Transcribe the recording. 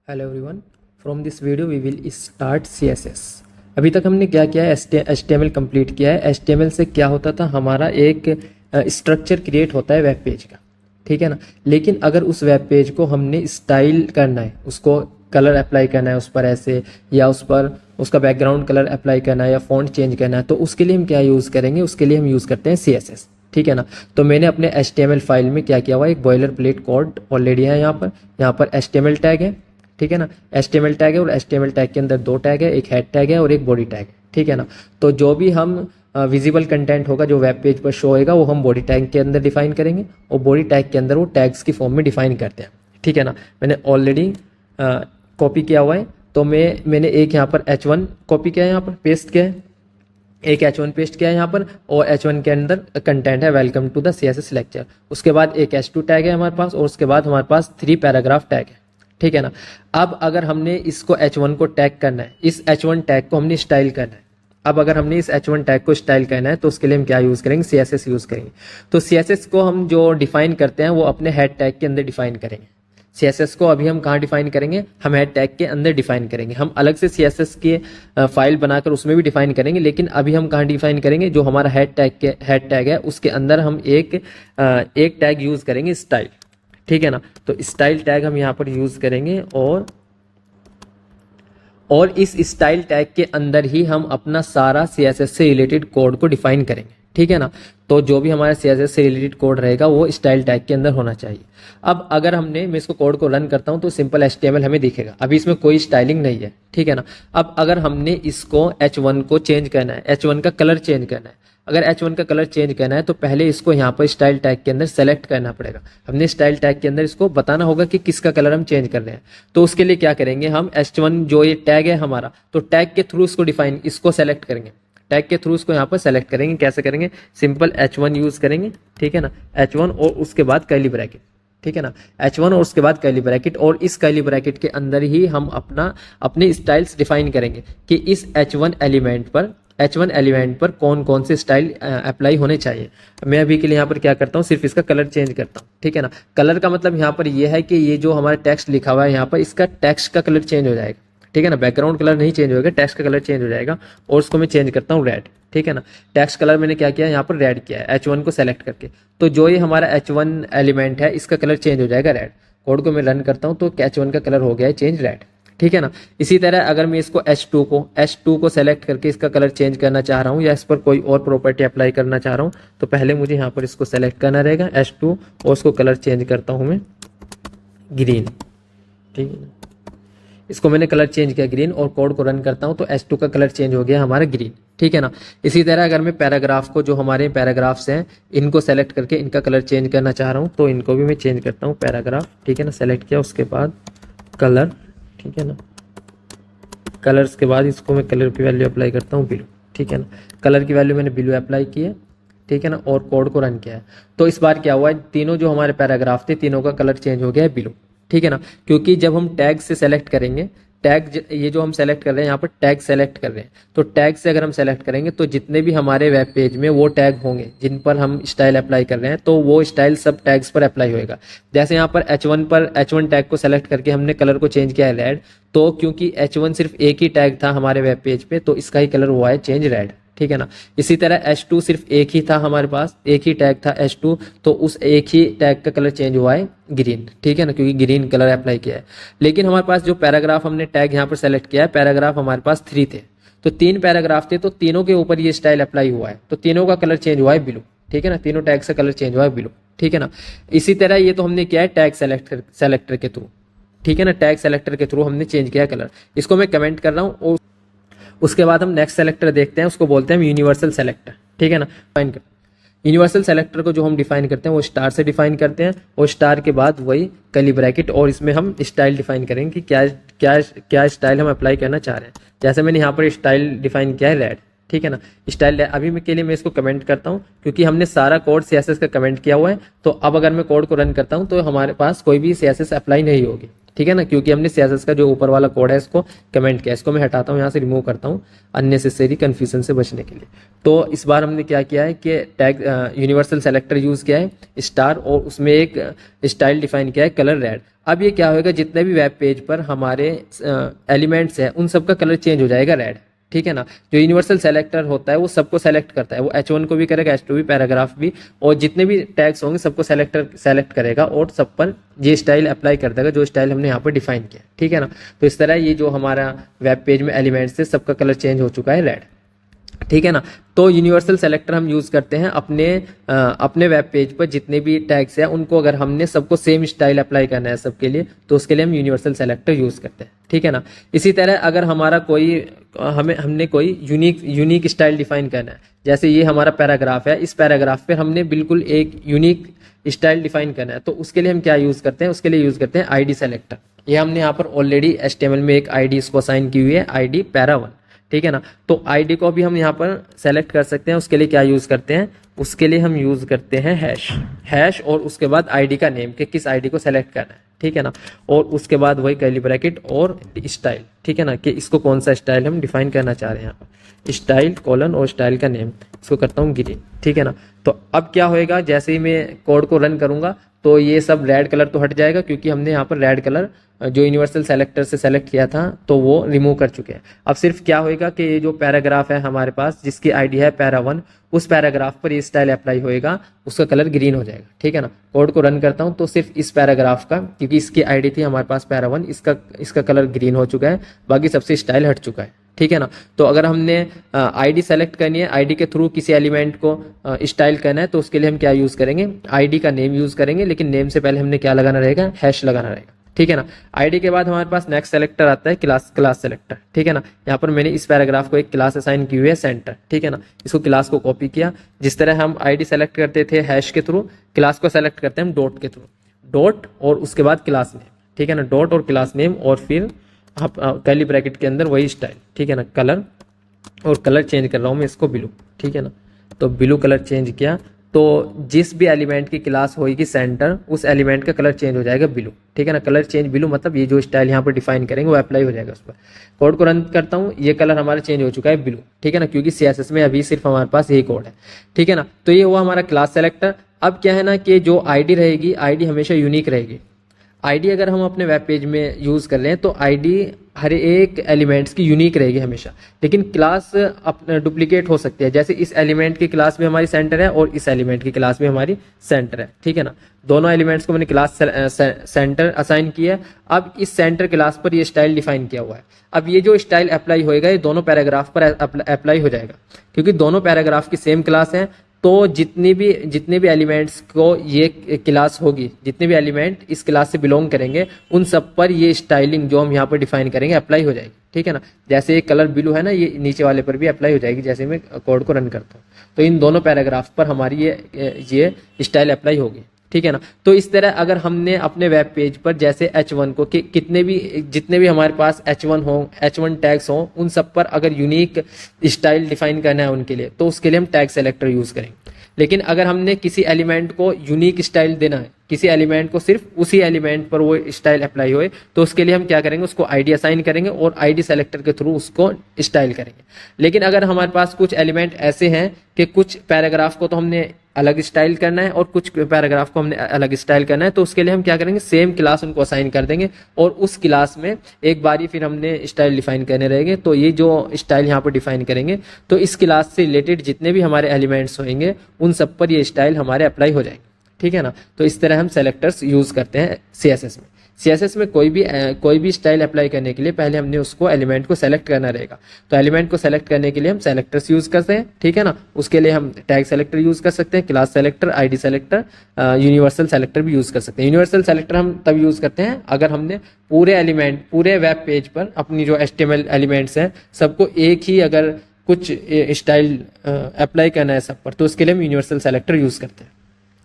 Hello everyone, from this video we will start CSS। अभी तक हमने क्या किया है, HTML कंप्लीट किया है। HTML से क्या होता था, हमारा एक स्ट्रक्चर क्रिएट होता है वेब पेज का, ठीक है ना। लेकिन अगर उस वेब पेज को हमने स्टाइल करना है, उसको कलर अप्लाई करना है उस पर ऐसे, या उस पर उसका बैकग्राउंड कलर अप्लाई करना है या फॉन्ट चेंज करना है, तो उसके लिए हम क्या यूज़ करेंगे, उसके लिए हम यूज़ करते हैं CSS, ठीक है ना। तो मैंने अपने HTML फाइल में क्या किया हुआ है, एक बॉयलर प्लेट कोड ऑलरेडी है यहाँ पर HTML टैग है, ठीक है ना। HTML टैग है और HTML टैग के अंदर दो टैग है, एक हेड टैग है और एक बॉडी टैग है, ठीक है ना। तो जो भी हम विजिबल कंटेंट होगा जो वेब पेज पर शो होएगा वो हम बॉडी टैग के अंदर डिफाइन करेंगे और बॉडी टैग के अंदर वो टैग्स की फॉर्म में डिफाइन करते हैं, ठीक है ना। मैंने ऑलरेडी कॉपी किया हुआ है, तो मैंने एक यहाँ पर H1 कॉपी किया है, यहाँ पर पेस्ट किया है, एक H1 पेस्ट किया है यहाँ पर, और H1 के अंदर कंटेंट है welcome to the CSS lecture. उसके बाद एक H2 टैग है हमारे पास, और उसके बाद हमारे पास 3 पैराग्राफ टैग है, ठीक है ना। अब अगर हमने इसको H1 को टैग करना है, इस H1 टैग को हमने स्टाइल करना है, अब अगर हमने इस H1 टैग को स्टाइल करना है तो उसके लिए हम क्या यूज़ करेंगे, CSS यूज़ करेंगे। तो CSS को हम जो डिफाइन करते हैं वो अपने हेड टैग के अंदर डिफाइन करेंगे। CSS को अभी हम कहाँ डिफाइन करेंगे, हम हेड टैग के अंदर डिफाइन करेंगे। हम अलग से CSS की फाइल बनाकर उसमें भी डिफाइन करेंगे, लेकिन अभी हम कहाँ डिफाइन करेंगे, जो हमारा हेड टैग है उसके अंदर हम एक टैग यूज़ करेंगे स्टाइल, ठीक है ना। तो स्टाइल टैग हम यहाँ पर यूज़ करेंगे, और इस स्टाइल टैग के अंदर ही हम अपना सारा CSS से रिलेटेड कोड को डिफाइन करेंगे, ठीक है ना। तो जो भी हमारा CSS से रिलेटेड कोड रहेगा वो स्टाइल टैग के अंदर होना चाहिए। अब अगर मैं इसको कोड को रन करता हूं तो सिंपल HTML हमें दिखेगा, अभी इसमें कोई स्टाइलिंग नहीं है, ठीक है ना। अब अगर हमने इसको H1 को चेंज करना है, H1 का कलर चेंज करना है, अगर H1 का कलर चेंज करना है तो पहले इसको यहाँ पर स्टाइल टैग के अंदर सेलेक्ट करना पड़ेगा। हमने स्टाइल टैग के अंदर इसको बताना होगा कि किसका कलर हम चेंज कर रहे हैं। तो उसके लिए क्या करेंगे, हम H1 जो ये टैग है हमारा, तो टैग के थ्रू इसको सेलेक्ट करेंगे, टैग के थ्रू इसको यहाँ पर सेलेक्ट करेंगे। कैसे करेंगे, सिंपल H1 यूज करेंगे, ठीक है ना। H1 और उसके बाद कर्ली ब्रैकेट, ठीक है ना। H1 और उसके बाद कर्ली ब्रैकेट, और इस कर्ली ब्रैकेट के अंदर ही हम अपने स्टाइल्स डिफाइन करेंगे कि इस H1 एलिमेंट पर कौन कौन से स्टाइल अप्लाई होने चाहिए। मैं अभी के लिए यहाँ पर क्या करता हूँ, सिर्फ इसका कलर चेंज करता हूँ, ठीक है ना। कलर का मतलब यहाँ पर यह है कि ये जो हमारा टेक्स्ट लिखा हुआ है यहाँ पर, इसका टेक्स्ट का कलर चेंज हो जाएगा, ठीक है ना। बैकग्राउंड कलर नहीं चेंज होगा, टेक्स्ट का कलर चेंज हो जाएगा, और उसको मैं चेंज करता हूँ रेड, ठीक है ना। टेक्स्ट कलर मैंने क्या किया, यहाँ पर रेड किया है H1 को सेलेक्ट करके। तो जो ये हमारा H1 एलिमेंट है इसका कलर चेंज हो जाएगा रेड। कोड को मैं रन करता हूँ तो H1 का कलर हो गया है चेंज रेड, ठीक है ना। इसी तरह अगर मैं इसको H2 को सेलेक्ट करके इसका कलर चेंज करना चाह रहा हूँ, या इस पर कोई और प्रॉपर्टी अप्लाई करना चाह रहा हूँ, तो पहले मुझे यहाँ पर इसको सेलेक्ट करना रहेगा H2, और उसको कलर चेंज करता हूँ मैं ग्रीन, ठीक है ना। इसको मैंने कलर चेंज किया ग्रीन, और कोड को रन करता हूं तो H2 का कलर चेंज हो गया हमारा ग्रीन, ठीक है ना। इसी तरह अगर मैं पैराग्राफ को, जो हमारे पैराग्राफ्स हैं, इनको सेलेक्ट करके इनका कलर चेंज करना चाह रहा हूं, तो इनको भी मैं चेंज करता हूं पैराग्राफ, ठीक है ना। सेलेक्ट किया, उसके बाद कलर, ठीक है ना। कलर्स के बाद इसको मैं कलर की वैल्यू अप्लाई करता हूँ ब्लू, ठीक है ना। कलर की वैल्यू मैंने ब्लू अप्लाई की है, ठीक है ना, और कोड को रन किया है। तो इस बार क्या हुआ है, तीनों जो हमारे पैराग्राफ थे तीनों का कलर चेंज हो गया है ब्लू, ठीक है ना। क्योंकि जब हम टैग से सेलेक्ट करेंगे, ये जो हम सेलेक्ट कर रहे हैं यहाँ पर टैग सेलेक्ट कर रहे हैं, तो टैग से अगर हम सेलेक्ट करेंगे तो जितने भी हमारे वेब पेज में वो टैग होंगे जिन पर हम स्टाइल अप्लाई कर रहे हैं, तो वो स्टाइल सब टैग्स पर अप्लाई होएगा। जैसे यहाँ पर H1 टैग को सेलेक्ट करके हमने कलर को चेंज किया है रेड, तो क्योंकि H1 सिर्फ एक ही टैग था हमारे वेब पेज पे, तो इसका ही कलर हुआ है चेंज रेड, ठीक है ना। इसी तरह H2 सिर्फ एक ही था हमारे पास, एक ही टैग था H2, तो उस एक ही टैग का कलर चेंज हुआ है ग्रीन, ठीक है ना, क्योंकि ग्रीन कलर अप्लाई किया है। लेकिन हमारे पास जो पैराग्राफ हमने टैग यहाँ पर सेलेक्ट किया है, पैराग्राफ हमारे पास 3 थे, तो 3 पैराग्राफ थे, तो तीनों के ऊपर ये स्टाइल अप्लाई हुआ है, तो तीनों का कलर चेंज हुआ है ब्लू, ठीक है ना। तीनों टैग का कलर चेंज हुआ है ब्लू, ठीक है ना। इसी तरह ये तो हमने किया है टैग सेलेक्टर के थ्रू, ठीक है ना। टैग सेलेक्टर के थ्रू हमने चेंज किया कलर। इसको मैं कमेंट कर रहा हूँ, और उसके बाद हम नेक्स्ट सेलेक्टर देखते हैं, उसको बोलते हैं यूनिवर्सल सेलेक्टर, ठीक है ना। डिफाइन कर यूनिवर्सल सेलेक्टर को जो हम डिफाइन करते हैं वो स्टार से डिफाइन करते हैं, और स्टार के बाद वही कर्ली ब्रैकेट, और इसमें हम स्टाइल डिफाइन करेंगे कि क्या स्टाइल हम अप्लाई करना चाह रहे हैं। जैसे मैंने यहाँ पर स्टाइल डिफाइन किया है रेड, ठीक है ना। स्टाइल अभी के लिए मैं इसको कमेंट करता हूँ, क्योंकि हमने सारा कोड CSS का कमेंट किया हुआ है। तो अब अगर मैं कोड को रन करता हूँ तो हमारे पास कोई भी CSS अप्लाई नहीं होगी, ठीक है ना, क्योंकि हमने CSS का जो ऊपर वाला कोड है इसको कमेंट किया। इसको मैं हटाता हूँ, यहाँ से रिमूव करता हूँ अननेसेसरी कन्फ्यूजन से बचने के लिए। तो इस बार हमने क्या किया है कि टैग यूनिवर्सल सेलेक्टर यूज किया है स्टार, और उसमें एक स्टाइल डिफाइन किया है कलर रेड। अब ये क्या होगा, जितने भी वेब पेज पर हमारे एलिमेंट्स है उन सबका कलर चेंज हो जाएगा रेड, ठीक है ना। जो यूनिवर्सल सेलेक्टर होता है वो सबको सेलेक्ट करता है, वो H1 को भी करेगा, H2 भी, पैराग्राफ भी, और जितने भी टैग्स होंगे सबको सेलेक्ट करेगा और सब पर ये स्टाइल अप्लाई कर देगा जो स्टाइल हमने यहाँ पर डिफाइन किया, ठीक है ना। तो इस तरह ये जो हमारा वेब पेज में एलिमेंट्स है सबका कलर चेंज हो चुका है रेड, ठीक है ना। तो यूनिवर्सल सेलेक्टर हम यूज करते हैं अपने वेब पेज पर जितने भी टैग्स हैं उनको अगर हमने सबको सेम स्टाइल अप्लाई करना है सबके लिए, तो उसके लिए हम यूनिवर्सल सेलेक्टर यूज करते हैं, ठीक है ना। इसी तरह अगर हमारा हमने कोई यूनिक स्टाइल डिफाइन करना है, जैसे ये हमारा पैराग्राफ है, इस पैराग्राफ पे हमने बिल्कुल एक यूनिक स्टाइल डिफाइन करना है, तो उसके लिए हम क्या यूज करते हैं, उसके लिए यूज करते हैं ID सेलेक्टर। ये हमने यहाँ पर ऑलरेडी HTML में एक ID इसको असाइन की हुई है, ID para1, ठीक है ना। तो ID को भी हम यहाँ पर सेलेक्ट कर सकते हैं। उसके लिए क्या यूज करते हैं, उसके लिए हम यूज करते हैं हैश और उसके बाद ID का नेम कि किस ID को सेलेक्ट करना है, ठीक है ना। और उसके बाद वही कर्ली ब्रैकेट और स्टाइल, ठीक है ना, कि इसको कौन सा स्टाइल हम डिफाइन करना चाह रहे हैं। यहाँ पर स्टाइल कोलन और स्टाइल का नेम, इसको करता हूँ ग्रीन, ठीक है ना। तो अब क्या होएगा, जैसे ही मैं कोड को रन करूंगा तो ये सब रेड कलर तो हट जाएगा, क्योंकि हमने यहाँ पर रेड कलर जो यूनिवर्सल सेलेक्टर से सेलेक्ट किया था तो वो रिमूव कर चुके हैं। अब सिर्फ क्या होएगा कि ये जो पैराग्राफ है हमारे पास जिसकी ID है para1, उस पैराग्राफ पर ये स्टाइल अप्लाई होएगा, उसका कलर ग्रीन हो जाएगा, ठीक है ना। कोड को रन करता हूँ तो सिर्फ इस पैराग्राफ का, क्योंकि इसकी ID थी हमारे पास para1, इसका कलर ग्रीन हो चुका है, बाकी सबसे स्टाइल हट चुका है, ठीक है ना। तो अगर हमने ID सेलेक्ट करनी है, ID के थ्रू किसी एलिमेंट को स्टाइल करना है, तो उसके लिए हम क्या यूज करेंगे, ID का नेम यूज करेंगे, लेकिन नेम से पहले हमने क्या लगाना रहेगा, हैश लगाना रहेगा, ठीक है ना। ID के बाद हमारे पास नेक्स्ट सेलेक्टर आता है क्लास सेलेक्टर, ठीक है ना। यहाँ पर मैंने इस पैराग्राफ को एक क्लास असाइन की हुई है सेंटर, ठीक है ना। इसको क्लास को कॉपी किया, जिस तरह हम ID सेलेक्ट करते थे हैश के थ्रू, क्लास को सेलेक्ट करते हैं हम डॉट के थ्रू, डॉट और उसके बाद क्लास नेम, ठीक है ना, डॉट और क्लास नेम, और फिर कर्ली ब्रैकेट के अंदर वही स्टाइल, ठीक है ना। कलर, और कलर चेंज कर रहा हूँ मैं इसको ब्लू, ठीक है ना। तो ब्लू कलर चेंज किया, तो जिस भी एलिमेंट की क्लास होगी सेंटर, उस एलिमेंट का कलर चेंज हो जाएगा ब्लू, ठीक है ना। कलर चेंज ब्लू मतलब ये जो स्टाइल यहाँ पर डिफाइन करेंगे वो अप्लाई हो जाएगा उस पर। कोड को रन करता हूँ, ये कलर हमारा चेंज हो चुका है ब्लू, ठीक है ना, क्योंकि CSS में अभी सिर्फ हमारे पास यही कोड है, ठीक है ना। तो ये हुआ हमारा क्लास सेलेक्टर। अब क्या है ना कि जो ID रहेगी, ID हमेशा यूनिक रहेगी। ID अगर हम अपने वेब पेज में यूज़ कर रहे हैं तो ID हर एक एलिमेंट्स की यूनिक रहेगी हमेशा, लेकिन क्लास डुप्लीकेट हो सकती है। जैसे इस एलिमेंट की क्लास भी हमारी सेंटर है और इस एलिमेंट की क्लास भी हमारी सेंटर है, ठीक है ना। दोनों एलिमेंट्स को मैंने क्लास सेंटर असाइन किया है। अब इस सेंटर क्लास पर ये स्टाइल डिफाइन किया हुआ है। अब ये जो स्टाइल अप्लाई होएगा ये दोनों पैराग्राफ पर अप्लाई हो जाएगा, क्योंकि दोनों पैराग्राफ की सेम क्लास है। तो जितने भी एलिमेंट्स को ये क्लास होगी, जितने भी एलिमेंट इस क्लास से बिलोंग करेंगे, उन सब पर ये स्टाइलिंग जो हम यहाँ पर डिफाइन करेंगे अप्लाई हो जाएगी, ठीक है ना। जैसे ये कलर ब्लू है ना, ये नीचे वाले पर भी अप्लाई हो जाएगी जैसे मैं कोड को रन करता हूँ। तो इन दोनों पैराग्राफ पर हमारी ये स्टाइल अप्लाई होगी, ठीक है ना। तो इस तरह अगर हमने अपने वेब पेज पर जैसे H1 को जितने भी हमारे पास H1 टैग्स हों, उन सब पर अगर यूनिक स्टाइल डिफाइन करना है उनके लिए, तो उसके लिए हम टैग सेलेक्टर यूज करेंगे। लेकिन अगर हमने किसी एलिमेंट को यूनिक स्टाइल देना है, किसी एलिमेंट को सिर्फ उसी एलिमेंट पर वो स्टाइल अप्लाई होए, तो उसके लिए हम क्या करेंगे, उसको ID असाइन करेंगे और ID सेलेक्टर के थ्रू उसको स्टाइल करेंगे। लेकिन अगर हमारे पास कुछ एलिमेंट ऐसे हैं कि कुछ पैराग्राफ को तो हमने अलग स्टाइल करना है और कुछ पैराग्राफ को हमने अलग स्टाइल करना है, तो उसके लिए हम क्या करेंगे, सेम क्लास उनको असाइन कर देंगे और उस क्लास में एक बारी फिर हमने स्टाइल डिफाइन करने रहेंगे। तो ये जो स्टाइल यहाँ पर डिफाइन करेंगे, तो इस क्लास से रिलेटेड जितने भी हमारे एलिमेंट्स होंगे उन सब पर ये स्टाइल हमारे अप्लाई हो जाएंगे, ठीक है ना। तो इस तरह हम सेलेक्टर्स यूज करते हैं CSS में। CSS में कोई भी स्टाइल अप्लाई करने के लिए पहले हमने उसको एलिमेंट को सेलेक्ट करना रहेगा। तो एलिमेंट को सेलेक्ट करने के लिए हम सेलेक्टर्स यूज करते हैं, ठीक है ना। उसके लिए हम टैग सेलेक्टर यूज कर सकते हैं, class selector, ID selector, universal selector भी यूज कर सकते हैं। यूनिवर्सल सेलेक्टर हम तब यूज करते हैं अगर हमने पूरे वेब पेज पर अपनी जो HTML एलिमेंट्स हैं सबको एक ही अगर कुछ स्टाइल अप्लाई करना है सब पर, तो उसके लिए हम यूनिवर्सल सेलेक्टर यूज करते हैं।